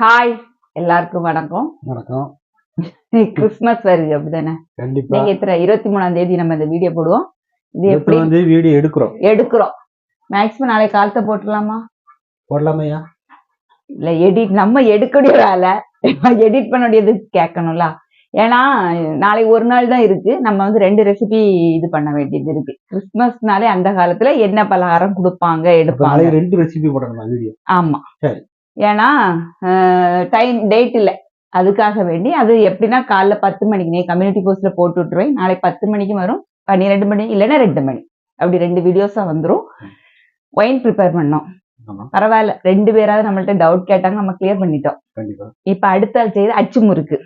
Hi எல்லாருக்கும் வணக்கம். வணக்கம். கிறிஸ்மஸ் வருது அப்படிதானே? கண்டிப்பா. நீங்க எத்தனை 23ஆம் தேதி நம்ம இந்த வீடியோ போடுவோம். இது எப்படி வந்து வீடியோ எடுக்கிறோம் மேக்ஸிமம் நாளை காலத்தை போட்டுடலாமா? போடலாமையா? இல்ல எடிட் நம்ம எடுக்கக்கூடிய வேலை எடிட் பண்ண வேண்டியது கேட்கணும்ல. ஏன்னா நாளைக்கு ஒரு நாள் தான் இருக்கு. நம்ம வந்து 2 ரெசிபி இது பண்ண வேண்டியது இருக்கு. கிறிஸ்துமஸ்னாலே அந்த காலத்துல என்ன பலகாரம் கொடுப்பாங்க எடுப்பாங்க. 2 ரெசிபி போடணுமா வீடியோ? ஆமா. ஏன்னா டைம் டேட் இல்லை, அதுக்காக வேண்டி அது எப்படின்னா காலைல 10 மணிக்கு கம்யூனிட்டி போஸ்ட்ல போட்டு விட்டுருவேன். நாளைக்கு 10 மணிக்கு வரும், 12 மணி இல்லைன்னா 2 மணி, அப்படி 2 வீடியோஸா வந்துடும். ஒயின் ப்ரிப்பேர் பண்ணோம், பரவாயில்ல. 2 பேராவது நம்மள்ட்ட டவுட் கேட்டாங்க, நம்ம கிளியர் பண்ணிட்டோம். இப்ப அடுத்த செய்து அச்சு முறுக்கு.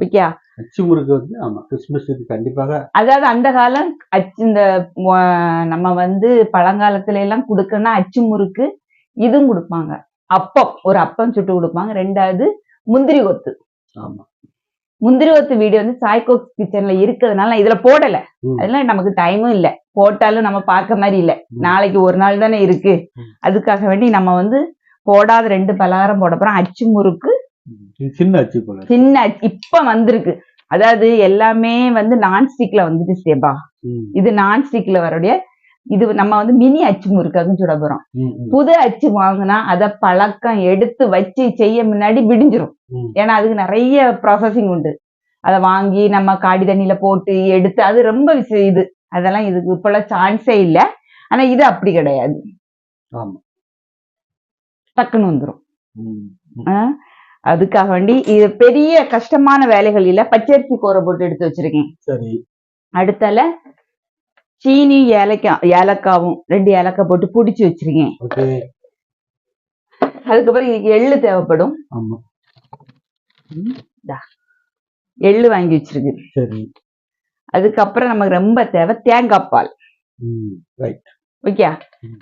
ஓகே, அச்சு முறுக்கு வந்து ஆமா கிறிஸ்துமஸ் கண்டிப்பாக. அதாவது அந்த காலம் இந்த நம்ம வந்து பழங்காலத்துல எல்லாம் கொடுக்கணும்னா அச்சு முறுக்கு இதுவும் கொடுப்பாங்க. அப்பம், ஒரு அப்பம் சுட்டு கொடுப்பாங்க. 2வது முந்திரி கொத்து. முந்திரி கொத்து வீடியோ வந்து சாய்கோ கிச்சன்ல இருக்கிறதுனால நான் இதுல போடல. அதெல்லாம் நமக்கு டைமும் இல்லை, போட்டாலும் நம்ம பார்க்க மாதிரி இல்லை. நாளைக்கு ஒரு நாள் தானே இருக்கு, அதுக்காக வேண்டி நம்ம வந்து போடாத 2 பலகாரம் போட போறோம். அச்சு முறுக்கு, சின்ன அச்சு இப்ப வந்திருக்கு. அதாவது எல்லாமே வந்து நான்ஸ்டிக்ல வந்துட்டு சேபா. இது நான்ஸ்டிக்ல வரக்கூடிய இது நம்ம வந்து மினி அச்சு முறுக்காதுன்னு சுட போறோம். புது அச்சு வாங்கினா அதை பழக்கம் எடுத்து வச்சு செய்ய முன்னாடி விடிஞ்சிரும். ஏன்னா அதுக்கு நிறைய ப்ராசஸிங் உண்டு. அதை வாங்கி நம்ம காடி தண்ணியில போட்டு எடுத்து அது ரொம்ப இது, அதெல்லாம் இதுக்கு இப்பெல்லாம் சான்ஸே இல்லை. ஆனா இது அப்படி கிடையாது, டக்குன்னு வந்துடும். அதுக்காக வேண்டி இது பெரிய கஷ்டமான வேலைகள் இல்ல. பச்சரிசி கோரை போட்டு எடுத்து வச்சிருக்கேன். சரி. அடுத்தால சீனி ஏலக்காவும் 2 ஏலக்காய் போட்டு பிடிச்சி வச்சிருக்கேன். அதுக்கப்புறம் இதுக்கு எள்ளு தேவைப்படும். எள்ளு வாங்கி வச்சிருக்கு. அதுக்கப்புறம் நமக்கு ரொம்ப தேவை தேங்காய் பால். ஓகே,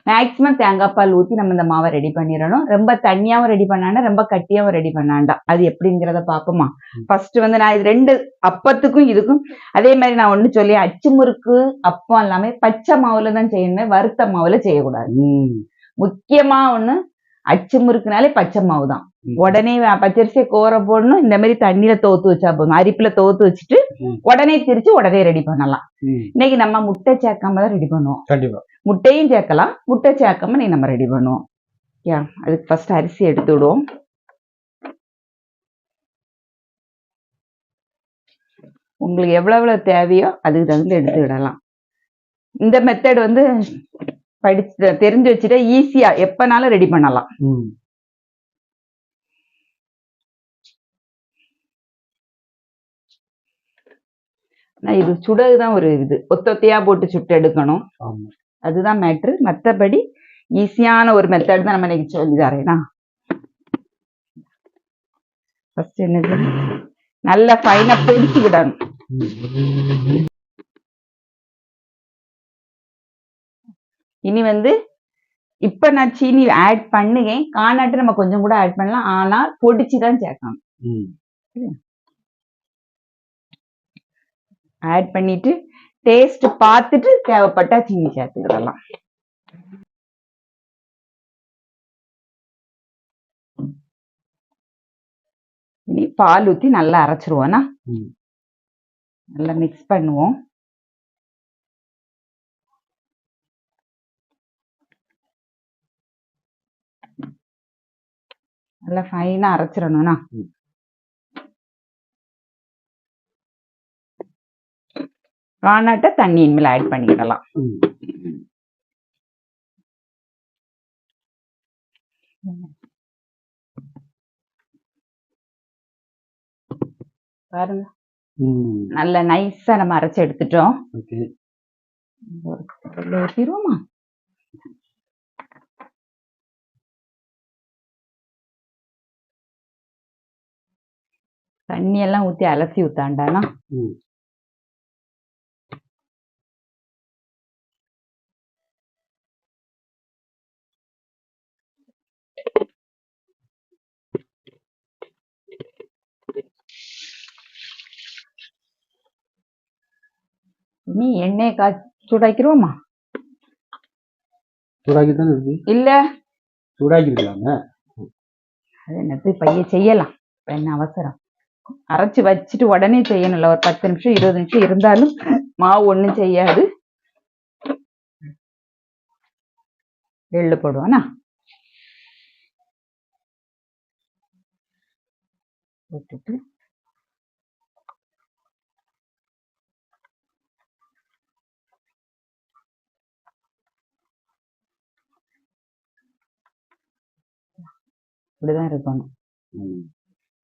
மேக்சிமம் தேங்காய் பால் ஊற்றி நம்ம இந்த மாவை ரெடி பண்ணிடணும். ரொம்ப தண்ணியாவும் ரெடி பண்ணாண்டா, ரொம்ப கட்டியாவும் ரெடி பண்ணாண்டா. அது எப்படிங்கிறத பார்ப்போமா? ஃபர்ஸ்ட் வந்து நான் இது 2 அப்பத்துக்கும் இதுக்கும் அதே மாதிரி நான் ஒண்ணு சொல்லி, அச்சு முறுக்கு அப்பம் எல்லாமே பச்சை மாவுல தான் செய்யணும், வறுத்த மாவுல செய்யக்கூடாது. முக்கியமா ஒண்ணு, அச்சு முறுக்குனாலே பச்சை மாவு தான். உடனே பச்சரிசியை கோரை போடணும். இந்த மாதிரி தண்ணியில தோத்து வச்சா போதும், அரிப்புல தோத்து வச்சுட்டு உடனே திரிச்சு உடனே ரெடி பண்ணலாம். இன்னைக்கு நம்ம முட்டை சேர்க்காம தான் ரெடி பண்ணுவோம். முட்டையும் சேர்க்கலாம், முட்டை சேர்க்காம நம்ம ரெடி பண்ணுவோம். அதுக்கு ஃபர்ஸ்ட் அரிசி எடுத்து விடுவோம். உங்களுக்கு எவ்வளவு தேவையோ அதுக்கு தகுந்த எடுத்து விடலாம். இந்த மெத்தட் வந்து படிச்சு தெரிஞ்சு வச்சுட்டா ஈஸியா எப்பனாலும் ரெடி பண்ணலாம். இது சுடதுதான் ஒரு இது, ஒத்தொத்தையா போட்டு சுட்டு எடுக்கணும், அதுதான் மேட்ரு. மற்றபடி ஈஸியான ஒரு மெத்தட் தான் நம்ம இன்னைக்கு சொல்லி தரேனா. ஃபர்ஸ்ட் என்னது, நல்ல ஃபைனா பொடிச்சு விடணும். இனி வந்து இப்ப நான் சீனி ஆட் பண்ணுவேன், காணாட்டு நம்ம கொஞ்சம் கூட ஆட் பண்ணலாம், ஆனா பொடிச்சுதான் சேர்க்கணும். ஆட் பண்ணிட்டு டேஸ்ட் பார்த்துட்டு தேவைப்பட்டா சீனி சேர்த்துக்கிடலாம். இனி பால் ஊற்றி நல்லா அரைச்சிருவோம்னா, நல்லா மிக்ஸ் பண்ணுவோம். நல்லா ஃபைனா அரைச்சிடணும்னா. காணாட்ட தண்ணி இனிமேல் ஆட் பண்ணிக்கிடலாம். பாருங்க, நல்ல நைஸா நம்ம அரைச்சு எடுத்துட்டோம். ஊத்திடுவோமா? தண்ணி எல்லாம் ஊத்தி அலசி ஊத்தாண்டானா. நீ எண்ணெயை சூடாக்கிடுவோமா? சூடாக்கி தானே இருக்கு. இல்ல சூடாக்கி இருக்கலாங்க. அது என்னது பைய செய்யலாம், என்ன அவசரம். அரைச்சி வச்சுட்டு உடனே செய்யணும்ல, ஒரு 10 நிமிஷம் 20 நிமிஷம் இருந்தாலும் மாவு ஒண்ணும் செய்யாது. எள்ளு போடுவோம்னா போட்டுட்டு இப்படிதான் இருக்கணும்.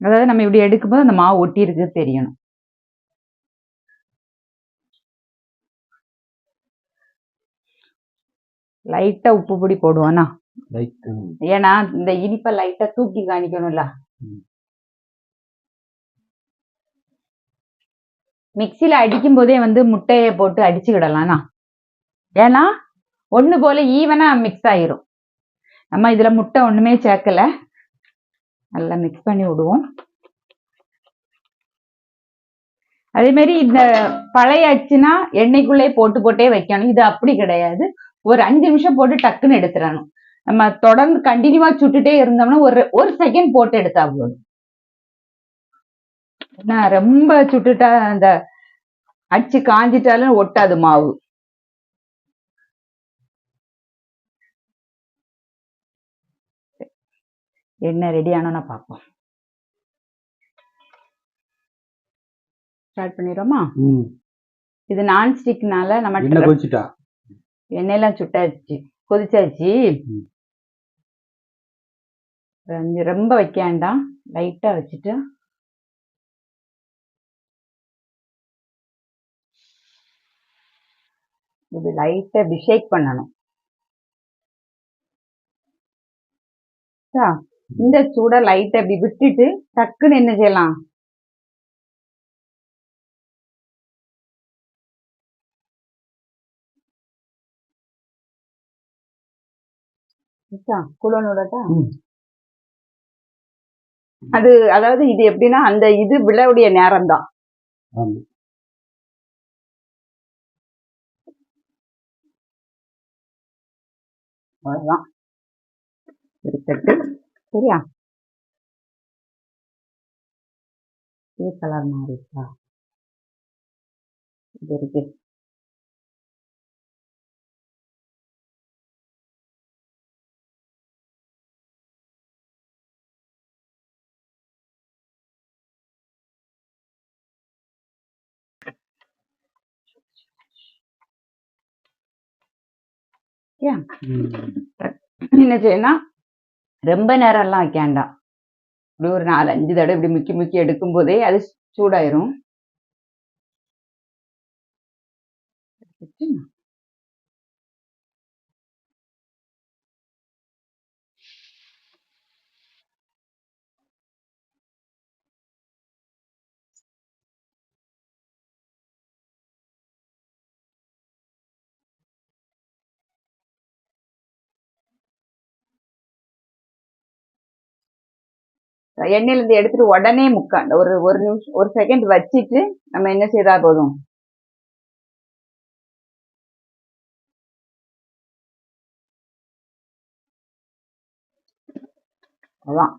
அதாவது நம்ம இப்படி எடுக்கும்போது அந்த மாவு ஒட்டி இருக்கு தெரியணும். லைட்டா உப்பு பொடி போடுவோம்னா, ஏன்னா இந்த இனிப்பை லைட்டா தூக்கி காணிக்கணும்ல. மிக்சியில அடிக்கும் போதே வந்து முட்டையை போட்டு அடிச்சுக்கிடலாம்னா, ஏன்னா ஒண்ணு போல ஈவனா மிக்ஸ் ஆயிரும். நம்ம இதுல முட்டை ஒண்ணுமே சேர்க்கல, நல்லா மிக்ஸ் பண்ணி விடுவோம். அதே மாதிரி இந்த பழைய அச்சுனா எண்ணெய்க்குள்ளே போட்டு போட்டே வைக்கணும். இது அப்படி கிடையாது, ஒரு 5 நிமிஷம் போட்டு டக்குன்னு எடுத்துடணும். நம்ம தொடர்ந்து கண்டினியூவா சுட்டுட்டே இருந்தோம்னா ஒரு செகண்ட் போட்டு எடுத்தா போதும். ரொம்ப சுட்டுட்டா அந்த அச்சு காஞ்சிட்டாலும் ஒட்டாது மாவு. எண்ணெய் ரெடி ஆனோன்னா பார்ப்போம். ஸ்டார்ட் பண்ணிடுறோமா? இது நான்ஸ்டிக்னால நம்ம எண்ணெயெல்லாம் சுட்டாச்சு, கொதிச்சாச்சு. ரொம்ப வைக்க வேண்டாம், லைட்டா வச்சுட்டு இது லைட்டா இப்படி ஷேக் பண்ணணும். இந்த சூட லைட்டா இப்படி விட்டுட்டு டக்குன்னு என்ன செய்யலாம், அது அதாவது இது எப்படின்னா அந்த இது விழவுடைய நேரம் தான். அவ்வளவுதான், இருக்கட்டு. சரியா? இது கலர் மாறிட்டா இது இருக்கு. என்ன செய்யணும், ரொம்ப நேரம் எல்லாம் வைக்க வேண்டாம். இப்படி ஒரு 4-5 தடவை இப்படி முக்கி முக்கி எடுக்கும் போதே அது சூடாயிரும். எண்ணெயில இருந்து எடுத்துட்டு உடனே முக்காண்ட ஒரு நிமிஷம் ஒரு செகண்ட் வச்சிட்டு நம்ம என்ன செய்தா போதும். அதான்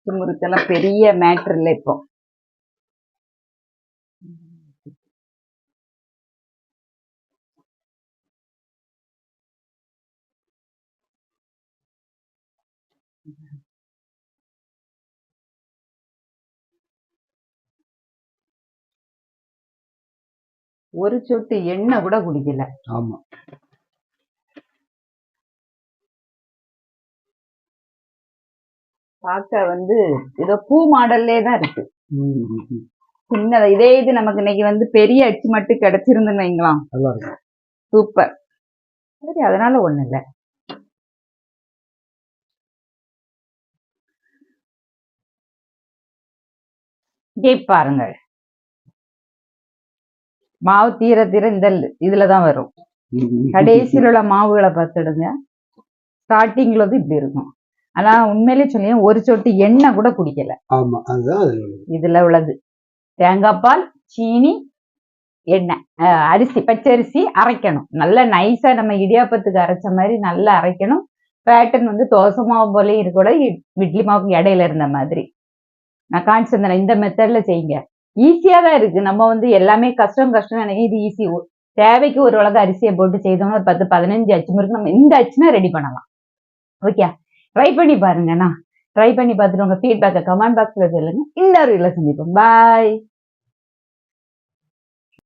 முறுக்கெல்லாம் பெரிய மேட்டர் இல்லை இப்போ. ஒரு சொட்டு எண்ணெய் கூட குடிக்கல. ஆமா, பார்க்க வந்து ஏதோ பூ மாடல்லே தான் இருக்கு. சின்னதா இதே இது நமக்கு இன்னைக்கு வந்து பெரிய அச்சு மட்டும் கிடைச்சிருந்துன்னு வைங்களாம், சூப்பர். சரி, அதனால ஒண்ணு இல்லை. பாருங்க, மாவு தீர தீர இந்த இதுலதான் வரும். கடைசியில் உள்ள மாவுகளை பார்த்துடுங்க, ஸ்டார்டிங்ல வந்து இப்படி இருக்கும். ஆனா உண்மையிலே சொல்லி ஒரு சொட்டு எண்ணெய் கூட குடிக்கல. ஆமா, அதுதான் இதுல உள்ளது. தேங்காய் பால், சீனி, எண்ணெய், அரிசி, பச்சரிசி அரைக்கணும். நல்லா நைஸா நம்ம இடியாப்பத்துக்கு அரைச்ச மாதிரி நல்லா அரைக்கணும். பேட்டர்ன் வந்து தோசை மாவு போலயும் இருக்கக்கூட இட்லி மாவுக்கு இடையில இருந்த மாதிரி நான் காமிச்சிருந்தேன். இந்த மெத்தட்ல செய்யுங்க. ஈஸியா தான் இருக்கு. நம்ம வந்து எல்லாமே கஷ்டம் நினைக்க இது ஈஸி. தேவைக்கு ஒரு உலக அரிசியை போட்டு செய்தோம்னா ஒரு 10-15 அச்சு முறுக்கு நம்ம இந்த அச்சுனா ரெடி பண்ணலாம். ஓகே, ட்ரை பண்ணி பாருங்கண்ணா. ட்ரை பண்ணி பார்த்துட்டு உங்க ஃபீட்பேக்கை கமெண்ட் பாக்ஸ்ல சொல்லுங்க. இன்னொரு வீடியோல சந்திப்போம். பாய்.